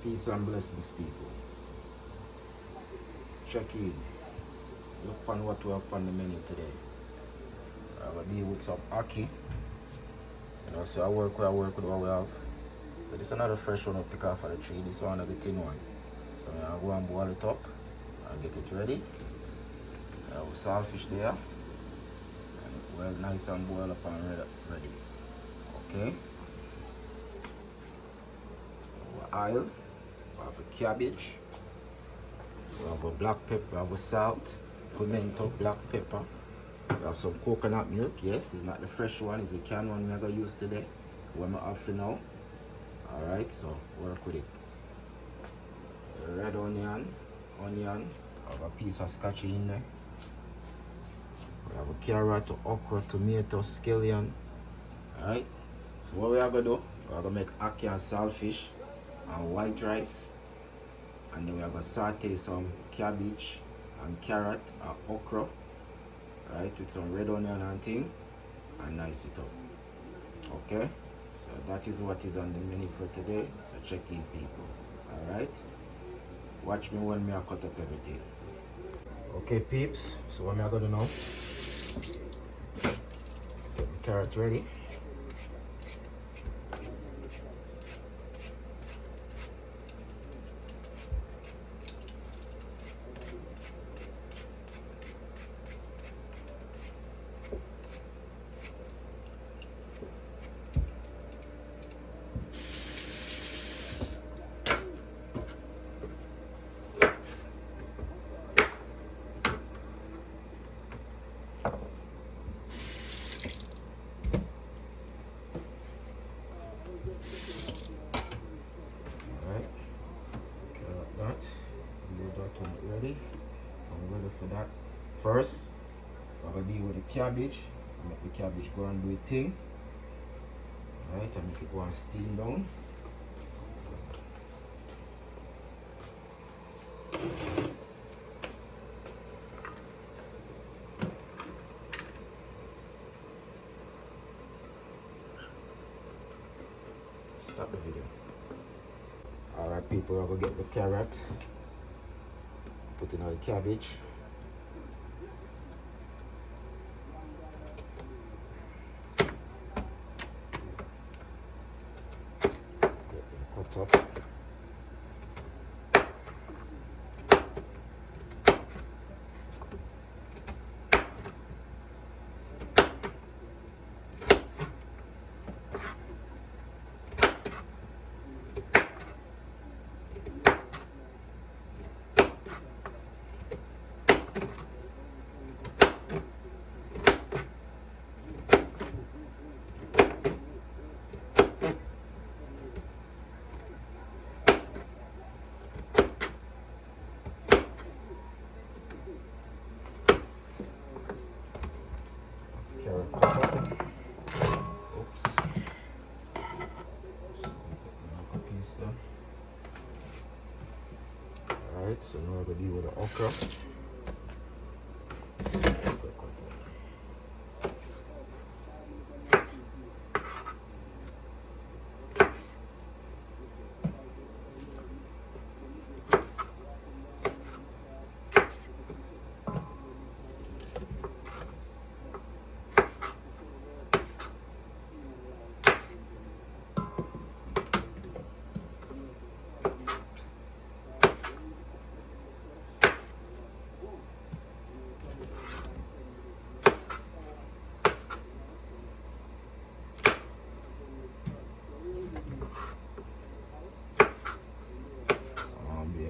Peace and blessings, people. Check in. Look on what we have on the menu today. I will deal with some ackee. You know, so I work with what we have. So this is another fresh one I pick off of the tree. This one of the thin one. So I'm going to go and boil it up and get it ready. I have saltfish there. And well nice and boiled up and ready. Okay. Oil. We have a cabbage, we have a black pepper, we have a salt, pimento, black pepper, we have some coconut milk. Yes, it's not the fresh one, it's the canned one we're going to use today. What I'm off for now. Alright, so work with it. Red onion, I have a piece of scotch in there. We have a carrot, okra, tomato, scallion. Alright, so what we are going to do, we are going to make ackee and saltfish and white rice, and then we are going to saute some cabbage and carrot and okra, right, with some red onion and thing, and nice it up. Okay, so that is what is on the menu for today. So check in, people. All right, watch me when I cut up everything. Okay, peeps, so what I'm going to do now, get the carrot ready. Ready? I'm ready for that. First, I'm gonna deal with the cabbage. Make the cabbage go and do its thing. Alright, and make it go and steam down. Stop the video. Alright, people, I'm gonna get the carrot. Put in the cabbage. Get them cut up. Alright, so now we're going to deal with the okra.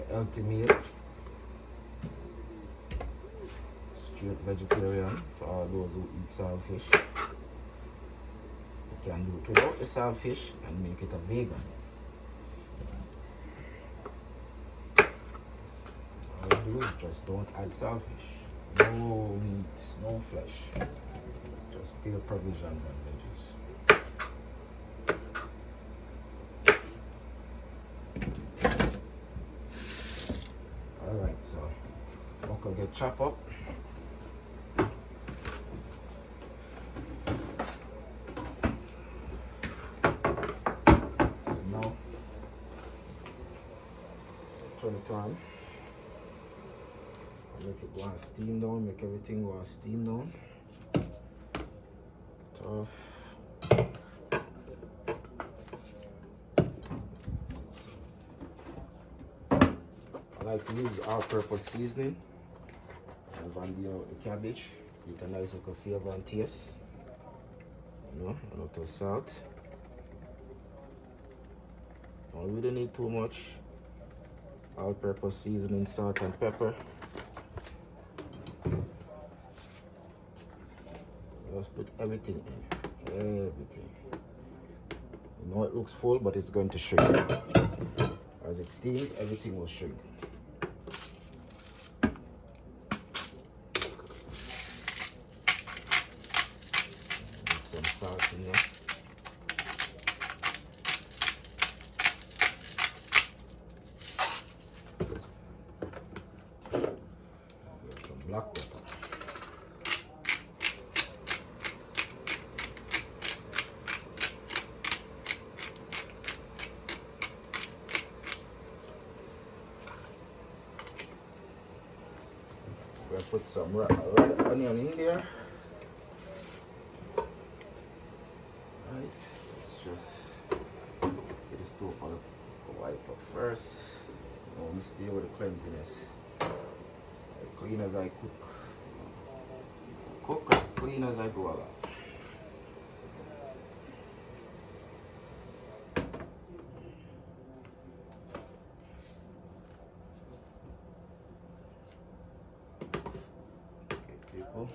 Healthy meal, straight vegetarian for all those who eat saltfish. You can do it without the saltfish and make it a vegan. All you do is just don't add saltfish. No meat, no flesh. Just pure provisions and veggies. Alright, so okra get chopped up. So now turn it on. I'll make it go and steam down, make everything go and steam down. Get it off. I like to use all-purpose seasoning. And banding out the cabbage. Get a nice little flavor and taste. You know, and a little salt. Don't really need too much. All-purpose seasoning, salt and pepper. Just put everything in. Everything. You know it looks full, but it's going to shrink. As it steams, everything will shrink. Put some salt in there. Black pepper. We'll put some red onion in there. Right, let's just get the stove on the wipe up first. Now we stay with the cleanliness. Clean as I cook as clean as I go along. Okay, people.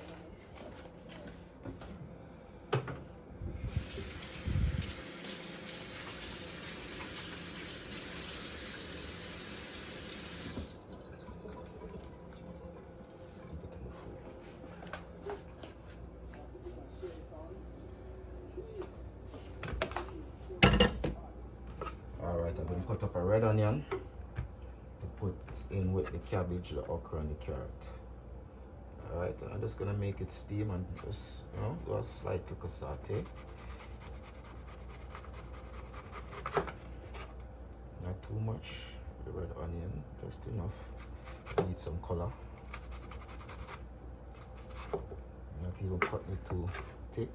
Alright, I'm going to cut up a red onion to put in with the cabbage, the okra, and the carrot. Alright, and I'm just going to make it steam and just, you know, do a slight little saute. Not too much, the red onion, just enough. Need some color. Not even cut it too thick.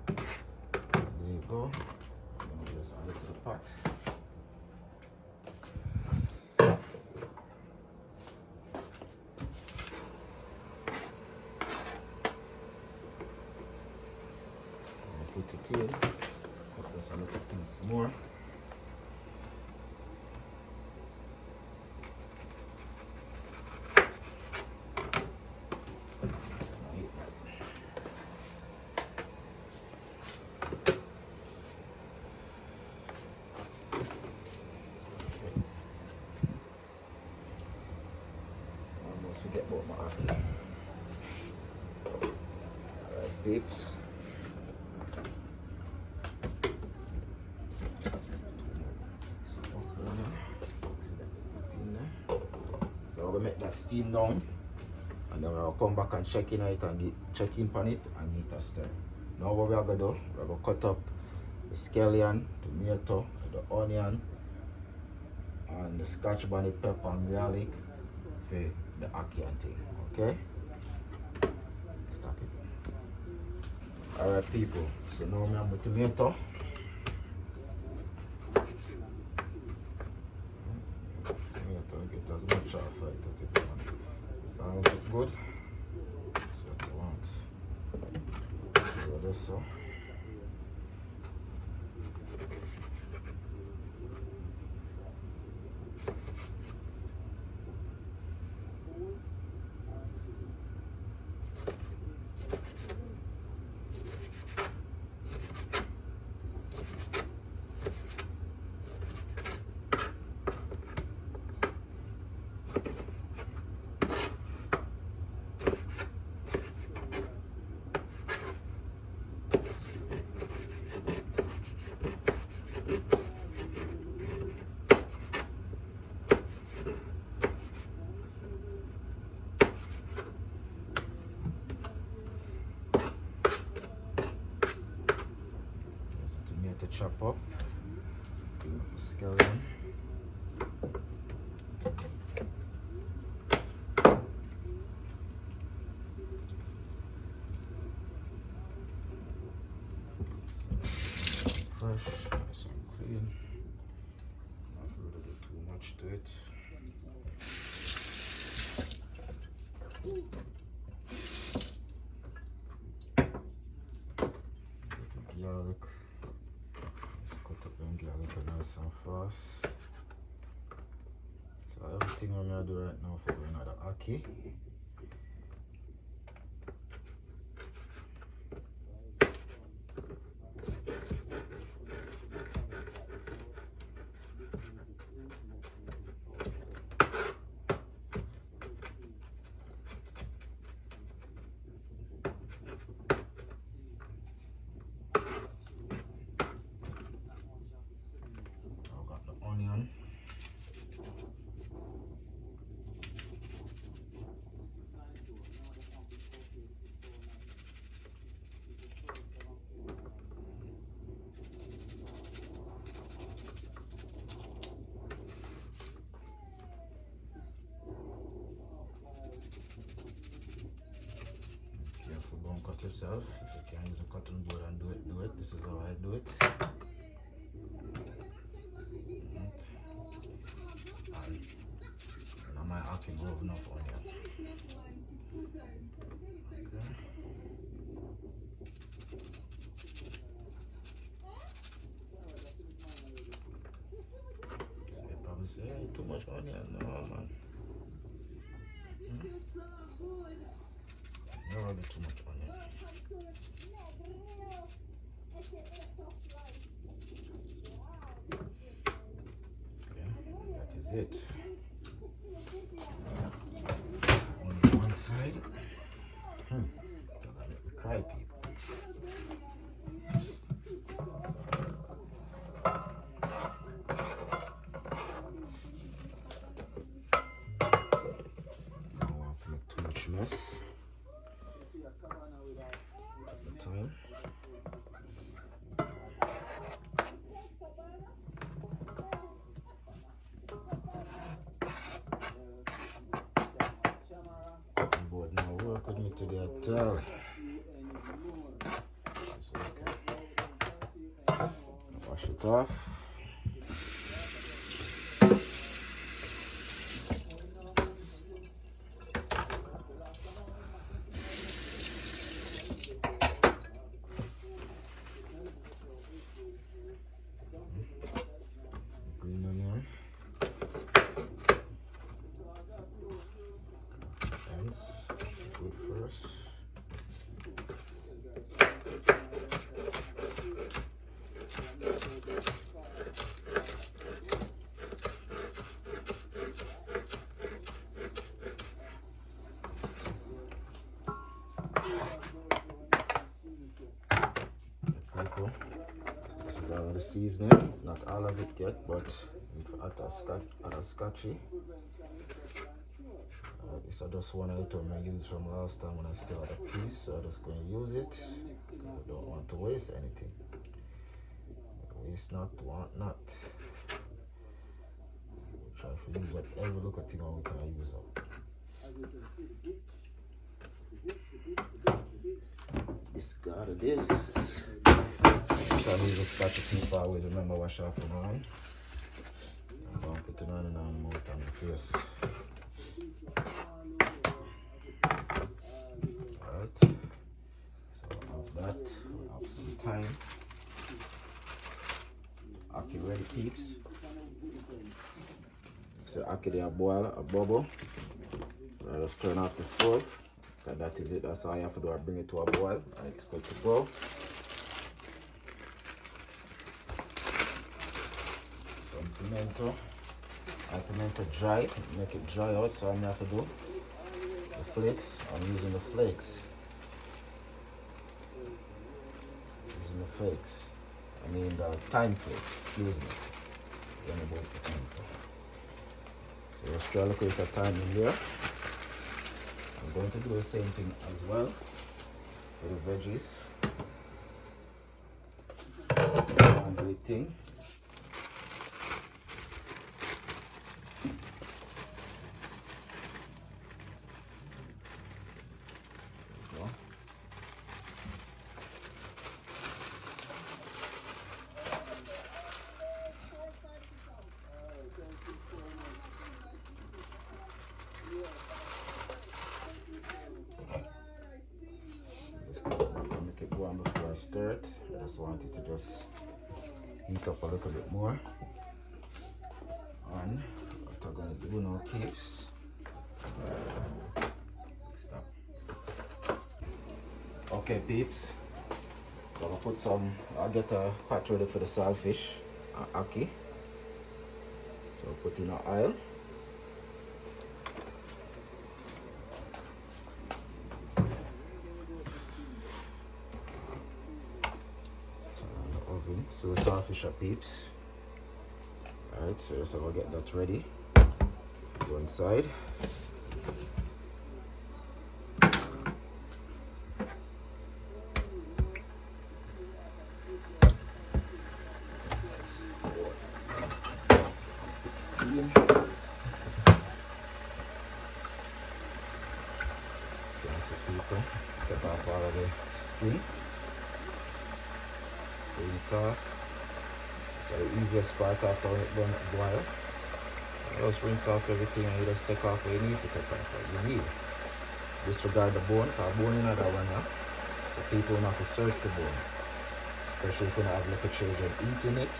There you go. Just add it to the pot. Put it in. Put this a little piece more. Forget about my ackee. Alright, peeps. So I'm gonna make that steam down, and then I'll come back and check in it and check in on it and get a stir. Now what we are gonna do, we're gonna cut up the scallion, tomato, the onion, and the scotch bonnet pepper and garlic for the ackee and thing, okay? Stop it. Alright people, so now I have my tomato. Tomato, get as much off it as you can. As long as it's good, that's what you want. Do this so. Chop up, clean up the scallion. Fresh, nice and clean. Not really too much to it. Garlic. Let's cut up them garlic nice and fast. So everything I'm gonna do right now for going at the ackee. Onion. Careful, don't cut yourself. If you can use a cotton board and do it. This is how I do it. And I might have to go enough onion. Okay. So they probably say, hey, too much onion. No, man. Never be too much onion. It on one side. Don't let me cry, people. Don't want to make too much mess. The time. Work with me today at all. So okay. Wash it off. Green onion. Good first. Pepper. This is all of the seasoning, not all of it yet, but at a scotchy. This is just one item I used from last time when I still had a piece, so I'm just going to use it because I don't want to waste anything. Waste not, want not. We'll try to use up every little thing we can use up. Discard this. So I use the scotch paper, always remember wash off the on. I'm going to put it on and on the mouth and the face. Alright, so after that, we'll have some time. Ackee ready, peeps. So ackee they boil a bubble. So I just turn off the stove. Okay, that is it, that's all you have to do. I bring it to a boil and it's good to go. Some pimento. I pimento dry, make it dry out, so I'm gonna have to do the flakes. I'm using the flakes. I mean the thyme flakes, excuse me. Then about the pimento. So let's try to look at the thyme in here. I'm going to do the same thing as well for the veggies. One great thing. just heat up a little bit more. And what I'm gonna do now, peeps. Stop. Okay, peeps. So I'll put some. I'll get a pot ready for the saltfish, ackee. So I'll put in an oil. So the saltfish are peeps. Alright, so just I'll get that ready. Go inside. People get off all of the skin. Spray it off. So the easiest part after it done boil. You just rinse off everything and you just take off what you need to take off what you need. Disregard the bone, because bone in that one now. So people don't have to search for bone. Especially if you don't have little children eating it.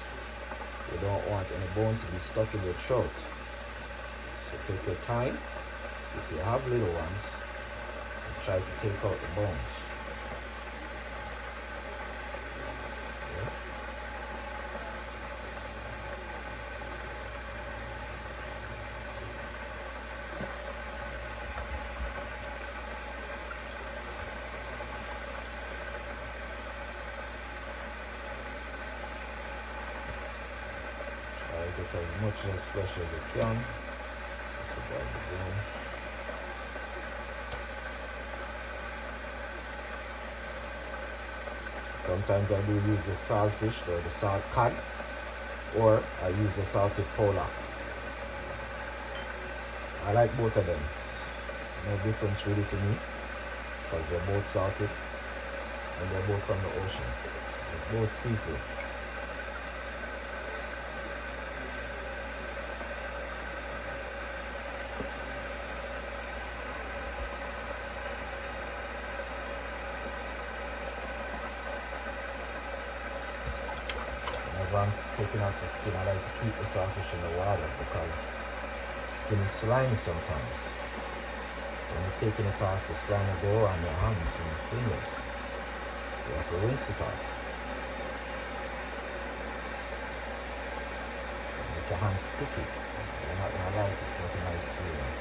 You don't want any bone to be stuck in your throat. So take your time. If you have little ones, try to take out the bones. Yeah. Try to get as much as flesh as you can. Just about the bone. Sometimes I do use the saltfish or the salt cod, or I use the salted pola. I like both of them. No difference really to me, because they're both salted and they're both from the ocean. They're both seafood. Whenever I'm taking out the skin, I like to keep the saltfish in the water because the skin is slimy sometimes. So when you're taking it off, the slime will go on your hands and your fingers. So you have to rinse it off. Make your hands sticky. You're not gonna like it. It's not a nice feeling.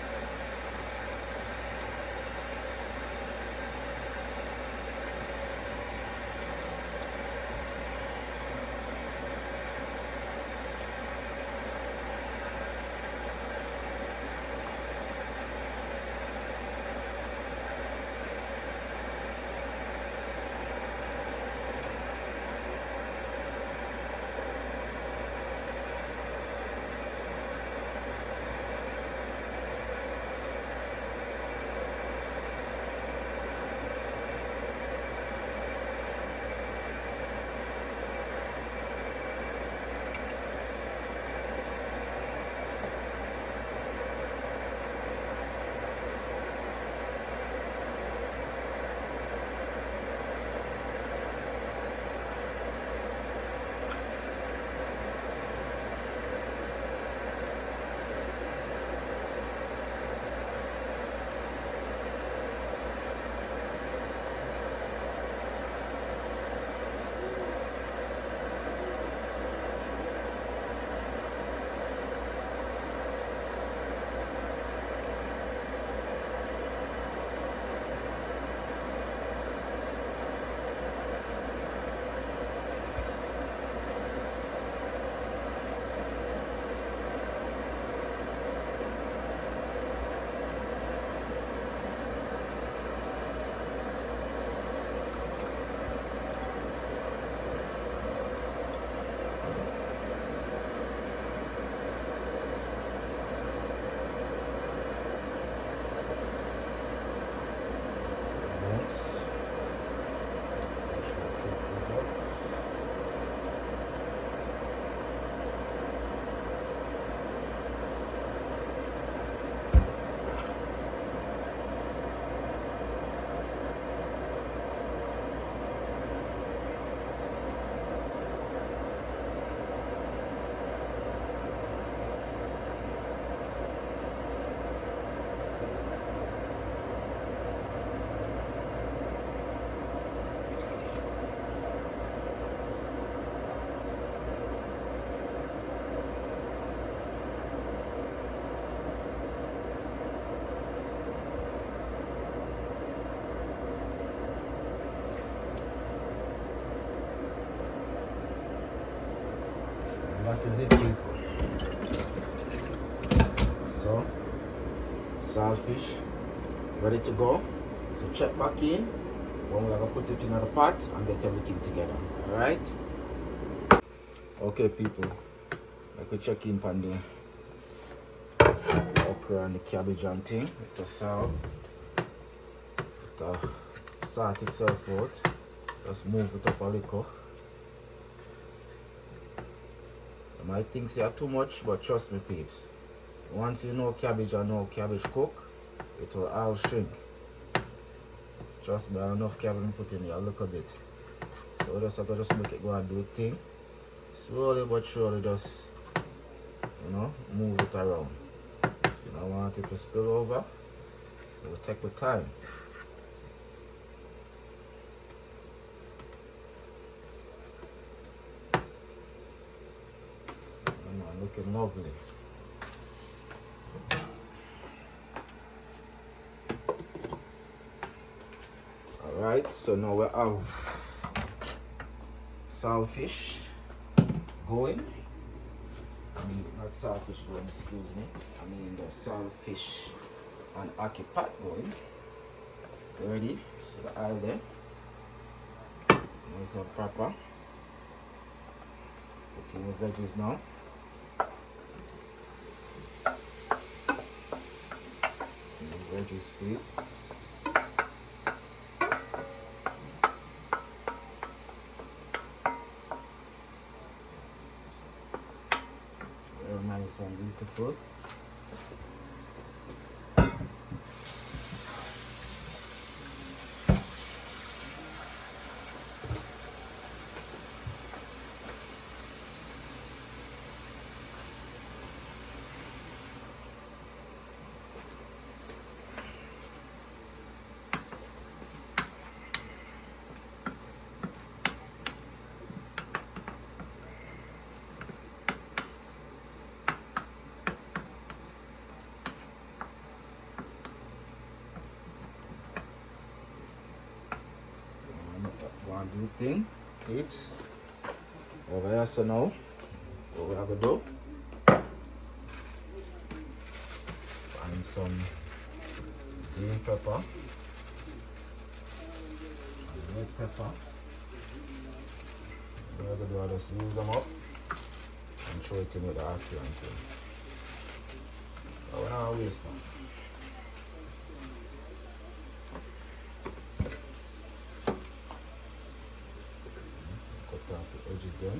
That is it, people. So, saltfish ready to go. So check back in when we're gonna put it in the pot and get everything together. Alright? Okay, people. I could check in on the okra and the cabbage and thing. Let us salt. Let sort itself out. Just move it up a little. You might think they are too much, but trust me, peeps. Once you know cabbage and know cabbage cook, it will all shrink. Trust me, I have enough cabbage put in here, look a bit. So just I just make it go and do its thing. Slowly but surely just, you know, move it around. You don't want it to spill over, so we'll take the time. Looking lovely. Alright, so now we have saltfish going. I mean, not saltfish going, excuse me. I mean the saltfish and ackee pot going. Ready? So the oil there. Nice and proper. Put in the veggies now. Veggies, please. Very nice and beautiful. One do thing, tips. Over here, so now, what we have to do, find some green pepper and red pepper. What we're going to do is just use them up and throw it in with the ackee and thing. But we're not waste them. The edges then.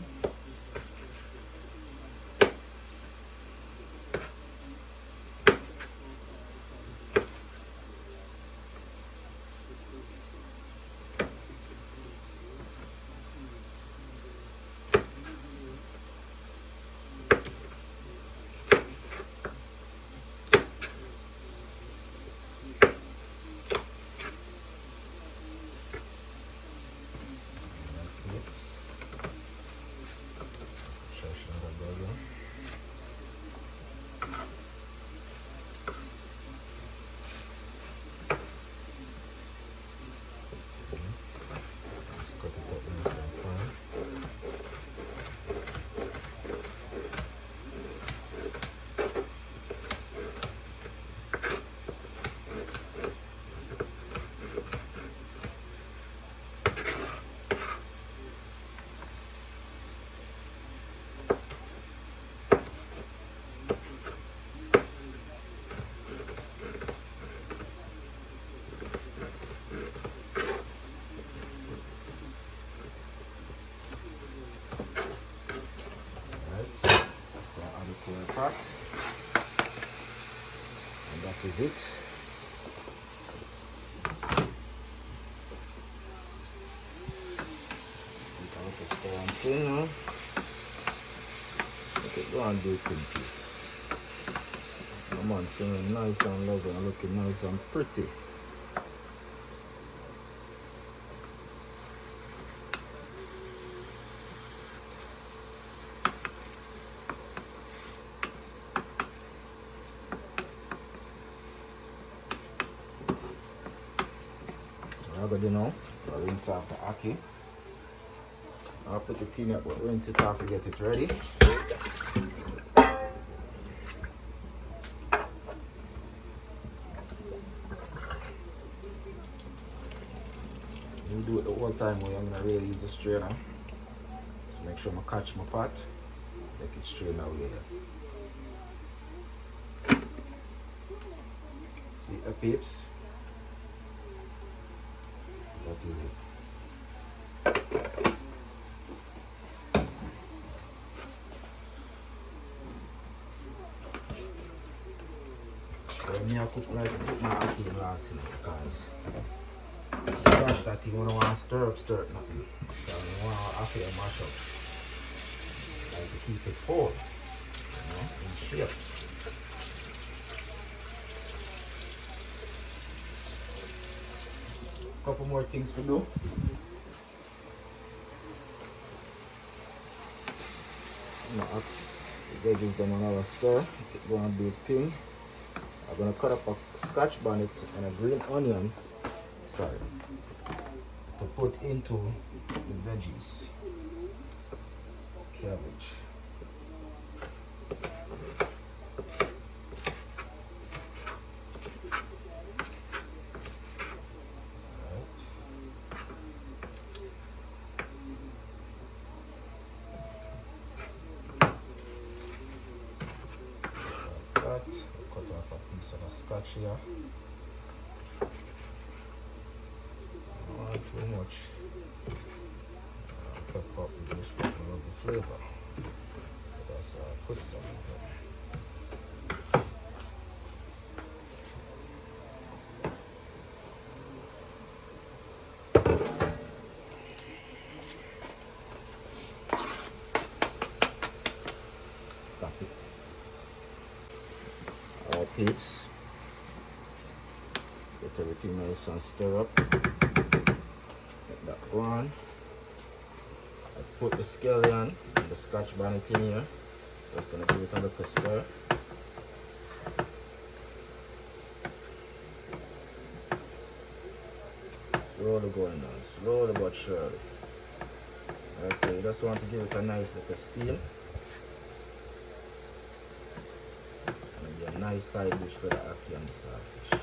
Pot, and that is it. Let it go and do it quickly. Come on, seeming nice and lovely and looking nice and pretty. I'm going to do now, I'll rinse off the ackee. I'll put it in it, but rinse it off to get it ready. really use a strainer. So make sure I catch my pot, make it strain away there. See the peeps? That is it. I cook like my ackee in last night because gosh, that thing when I want to stir up nothing. So I want to ackee and mash up. Like to keep it whole, in shape. Couple more things to do. The veggies done another stir. It's going to be a thing. I'm going to cut up a scotch bonnet and a green onion, to put into the veggies. Cabbage. Cut off a piece of the scotch here. Not too much. Pepper up the dish, but I love the flavor. That's why I put some in there. Stop it. Alright peeps, get everything nice and stir up, get that go on. I put the scallion and the scotch bonnet in here, just going to give it a little stir. Slowly going on, slowly but surely. Like I say, you just want to give it a nice little steam. A nice side dish for the ackee and the saltfish.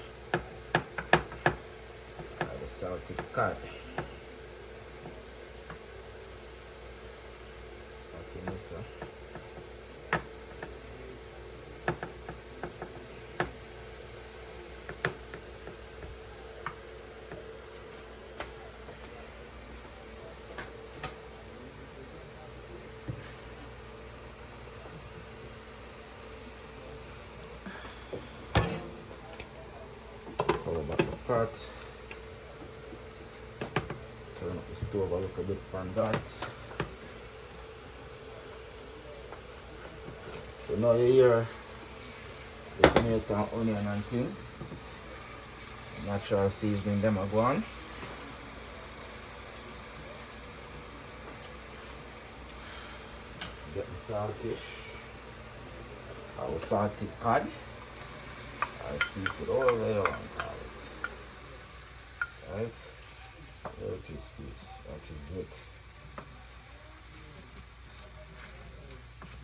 The salted cod. Okay, mister. Cover back the pot. Turn up the stove a little bit from that. So now you hear the tomato and onion and thing. Natural seasoning them are gone. Get the saltfish. Our salted cod. Seafood all the way around, call it. Right? There it is, peeps. That is it.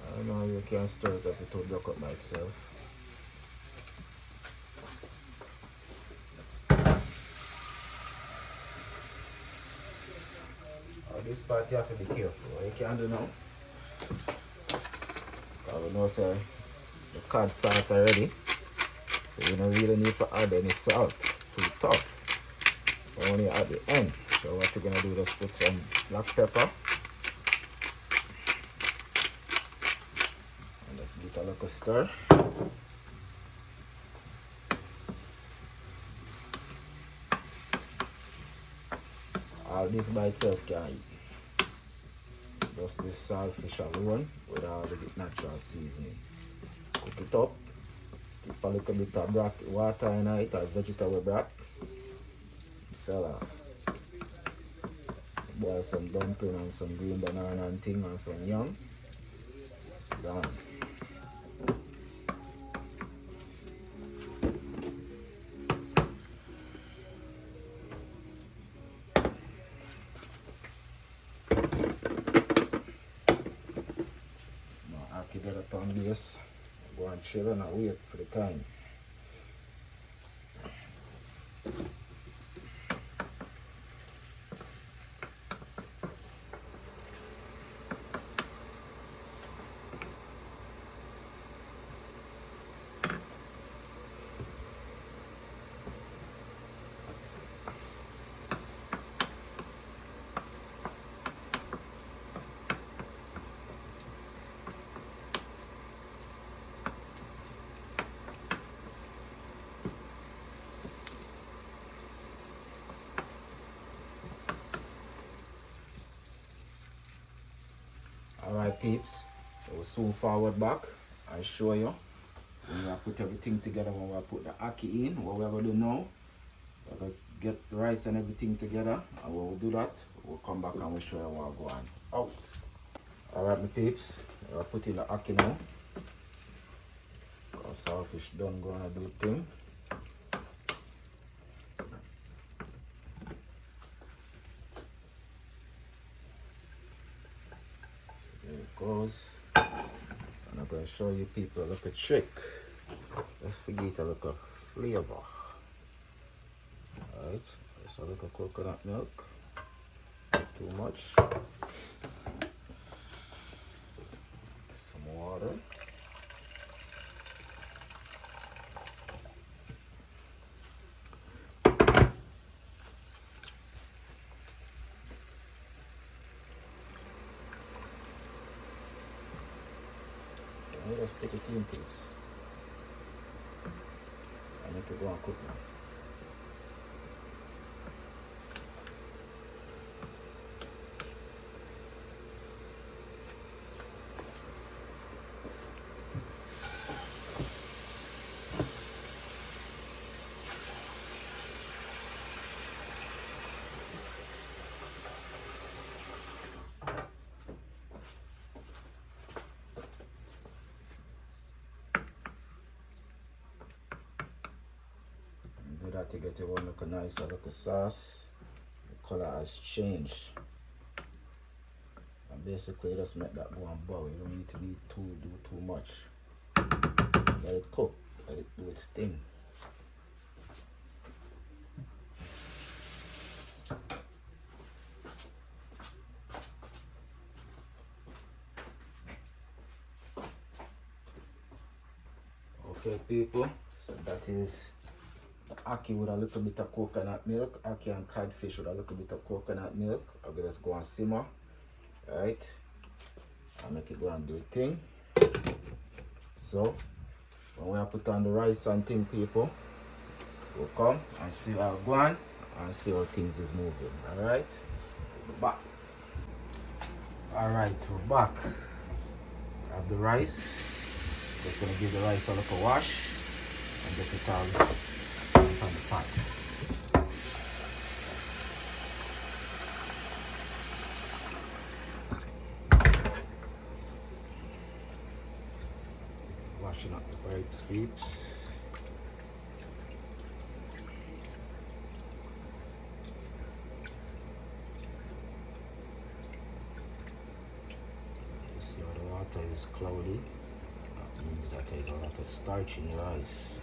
I don't know, you can stir it up, it will block up by itself. This part you have to be careful. What you can do now, because we know say the cod salt already. So you don't really need to add any salt to the top, only at the end. So what you're gonna do is put some black pepper and just give it a little stir. All this by itself can eat. Just this saltfish alone with all the natural seasoning. Cook it up. Keep a little bit of broth, water in it, or vegetable broth. Sell off. Boil some dumpling and some green banana and thing and some yam. Done. Now Ackee get up on this. Go and chill and wait for the time. Alright peeps, so we'll soon forward back and show you when we put everything together. When we put the ackee in, what we're going to do now, we're going to get the rice and everything together, and when we do that, we'll come back and we'll show you what we're going out. Alright my peeps, we'll put in the ackee now. Our saltfish done gonna do thing. There it goes. And I'm gonna show you people a little trick. Let's forget a little flavor. Alright, just a little coconut milk. Not too much. Some water. Let's put it in, please. I make it go and cook now. Do that to get your one look nice look sauce. The color has changed. And basically just make that go and boil. You don't need to do too much. Let it cook. Let it do its thing. Okay people, so that is the ackee with a little bit of coconut milk. Ackee and cod fish with a little bit of coconut milk. I'm gonna just go and simmer. Right? I'll make it go and do a thing. So when we put on the rice and thing people, we'll come and see how it's going and see how things is moving. Alright? We're back. Alright, we're back. I have the rice. Just gonna give the rice a little wash and get it all on the pot. Washing up the rice peeps. You see how the water is cloudy. That means that there's a lot of starch in the rice.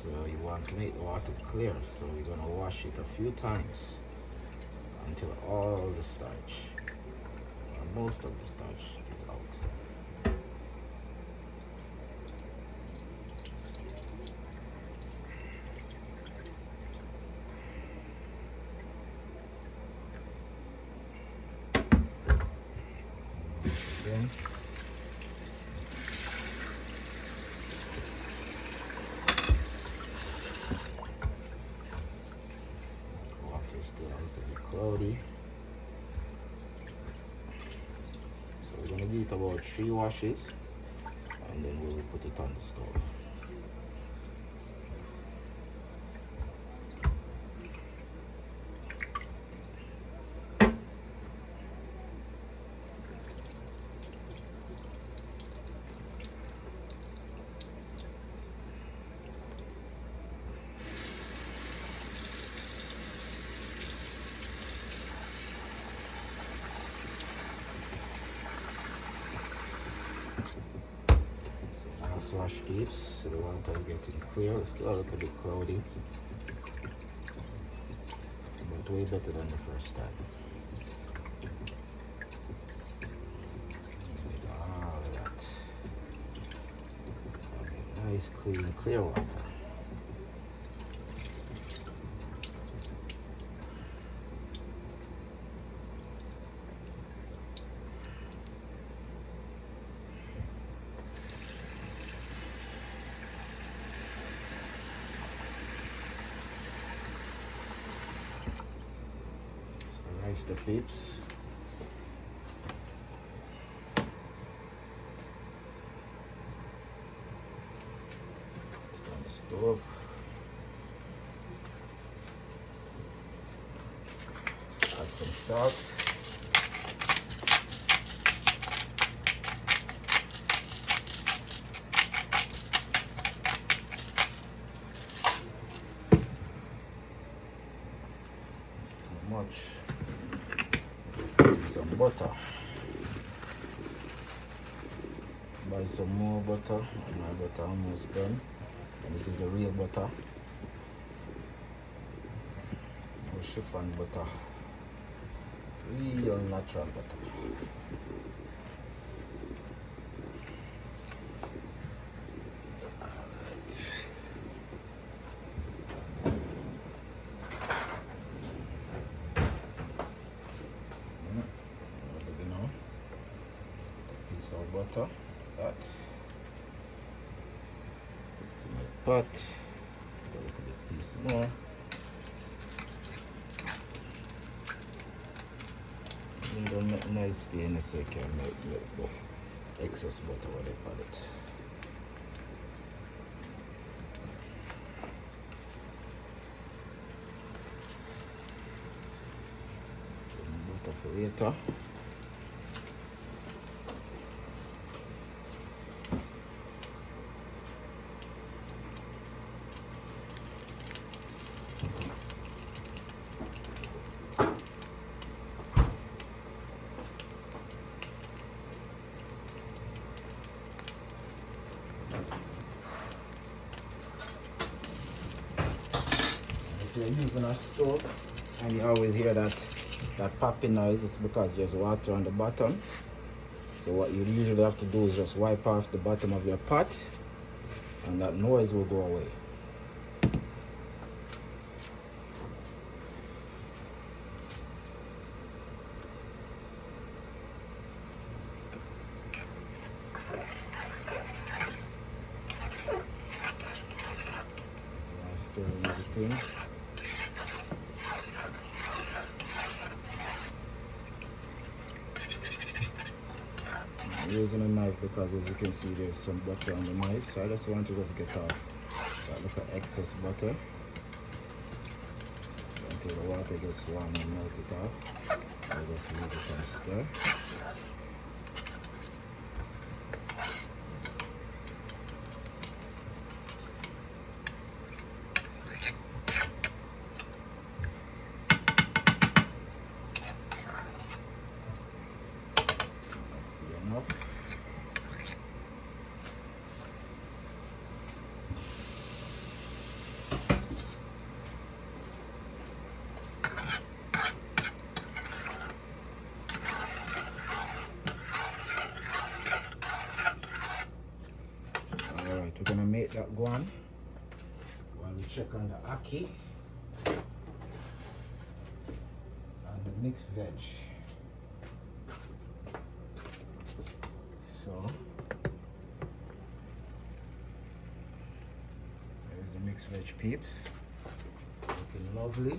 So you want to make the water clear, so you're going to wash it a few times until all the starch, or most of the starch, is out. Then still a little bit cloudy, so we're going to give it about 3 washes and then we will put it on the stove. Wash peeps, so the water is getting clear. It's still a little bit cloudy, but way better than the first time. All of that. Okay, nice, clean, clear water. The peeps. stove. Add some salt. Much. Some butter. Buy some more butter. My butter almost done. And this is the real butter. No chiffon butter. Real natural butter. Butter, that. Just in my pot. A little bit piece more. And don't make knife stay in so you can make the excess butter what they call it. Some butter for later. If you're using a stove and you always hear that popping noise, it's because there's water on the bottom. So what you usually have to do is just wipe off the bottom of your pot and that noise will go away. Stir everything. I'm using a knife because as you can see there's some butter on the knife, so I just want to just get off that little excess butter. So until the water gets warm and melt it off, I'll just use it and stir. Alright, we're gonna make that go on while we check on the ackee and the mixed veg. So there's the mixed veg peeps, looking lovely.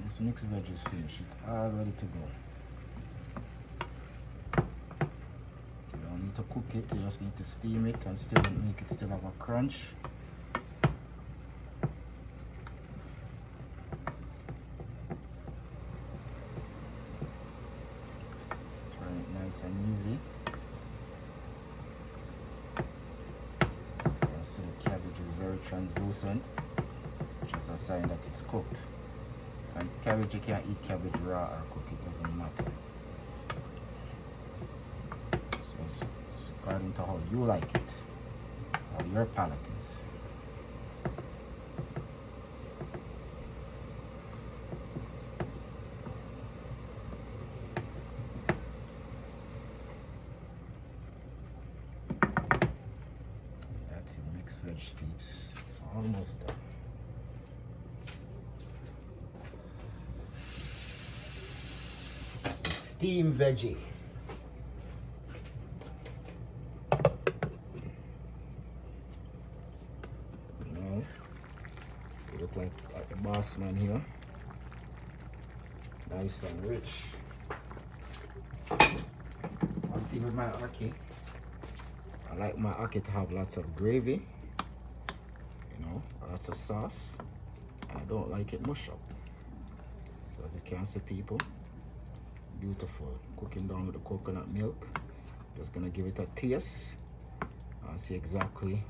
This mixed veg is finished, it's all ready to go. You don't need to cook it, you just need to steam it and still make it still have a crunch. Turn it nice and easy. You can see the cabbage is very translucent, which is a sign that it's cooked. And cabbage, you can't eat cabbage raw or cook it, doesn't matter. So it's according to how you like it, how your palate is. That's your mixed veg peeps. Almost done. Steamed veggie. Now, look like the boss man here. Nice and rich. One thing with my ackee, I like my ackee to have lots of gravy, you know, lots of sauce, and I don't like it mush up. So as you can see, people, beautiful. Cooking down with the coconut milk. Just gonna give it a taste and see exactly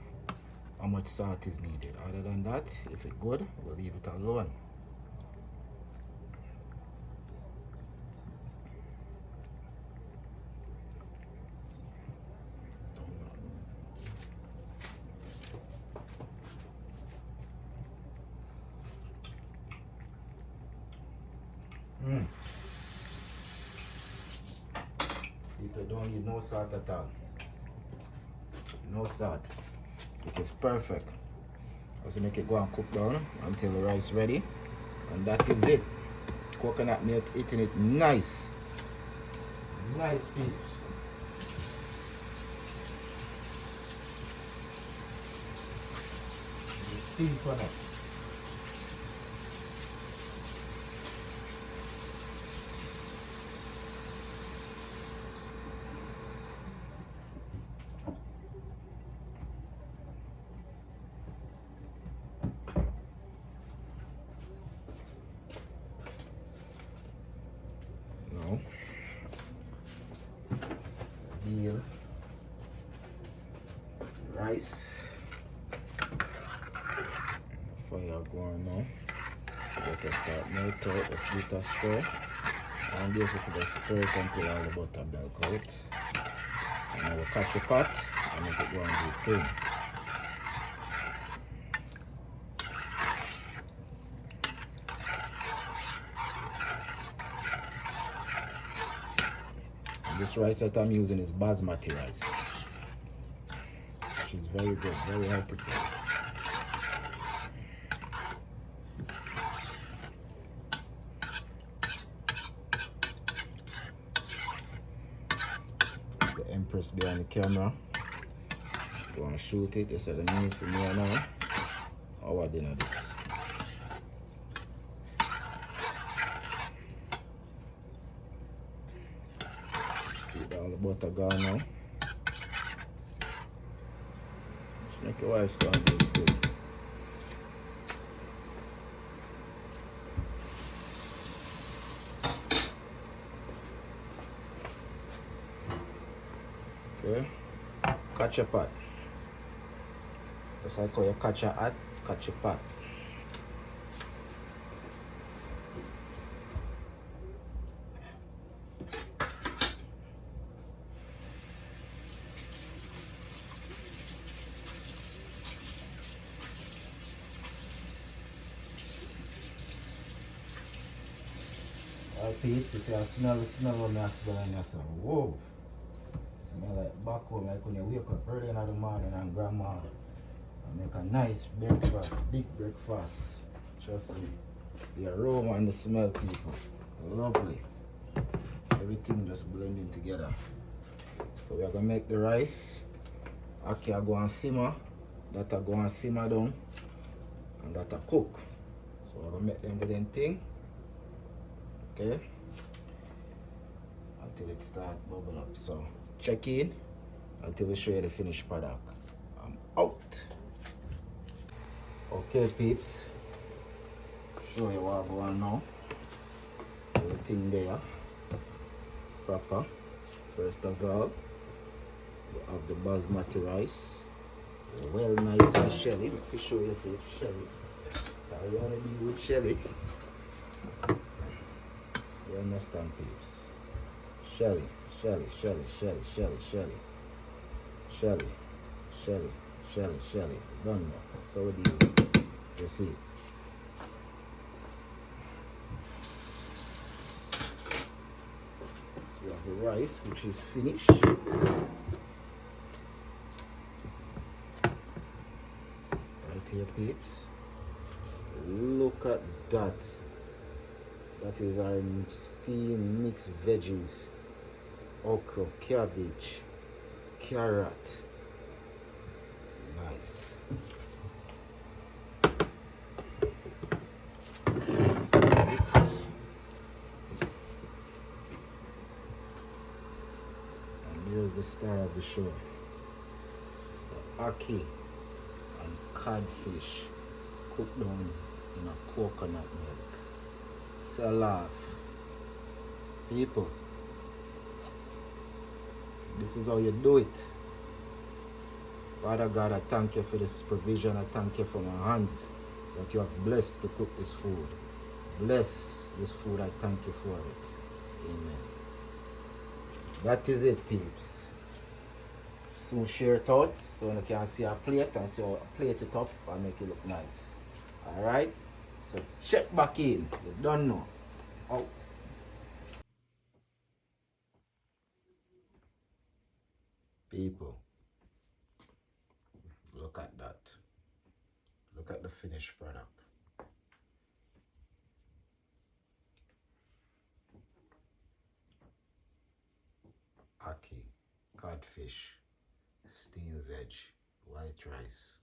how much salt is needed. Other than that, if it's good, we'll leave it alone. People don't need no salt at all. No salt. It is perfect. Just make it go and cook down until the rice ready. And that is it. Coconut milk eating it nice. Nice peeps. Steamed for that. Deal. Rice. Fire going now. Let us start melt out. Let's give it a stir. And basically just stir it until all the butter melt out. And I will catch a pot and make it go and do thing. This rice that I'm using is basmati rice, which is very good, very healthy. The Empress behind the camera. Go and shoot it. This is the meal for me now. Our dinner this. All the butter gone now. Just make your wife go and do this thing. Okay. Catch a pot. That's how I call you catch a hat, catch a pot. Peeps, if you smell the smell of me, I smell and I say, whoa. Smell like back home, like when you wake up early in the morning and grandma make a nice breakfast, big breakfast. Trust me. The aroma and the smell, people. Lovely. Everything just blending together. So we are going to make the rice. Ackee are going to simmer. That are going to simmer down. And that are cook. So we're going to make them with them thing. Okay, until it starts bubble up. So check in until we show you the finished product. I'm out. Okay, peeps, show you what I'm going now. Everything there proper. First of all, we have the basmati rice, well nice and shelly. Let me show you some shelly. I want to be with shelly. You understand, peeps? Shelly, Shelly, Shelly, Shelly, Shelly, Shelly, Shelly, Shelly, Shelly, Shelly. Don't know. So what do you see? So we have the rice, which is finished. Right here, peeps. Look at that. That is our steamed mixed veggies, okra, cabbage, carrot. Nice. is the star of the show. The ackee and codfish cooked down in a coconut milk. Sell off. People, this is how you do it. Father God, I thank you for this provision. I thank you for my hands that you have blessed to cook this food. Bless this food. I thank you for it. Amen. That is it, peeps. Soon share it out so you can see a plate and see how I plate it up and make it look nice. Alright? So check back in. You don't know. Out. People, look at that. Look at the finished product. Ackee, codfish, steamed veg, white rice.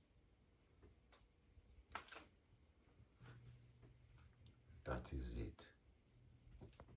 That is it.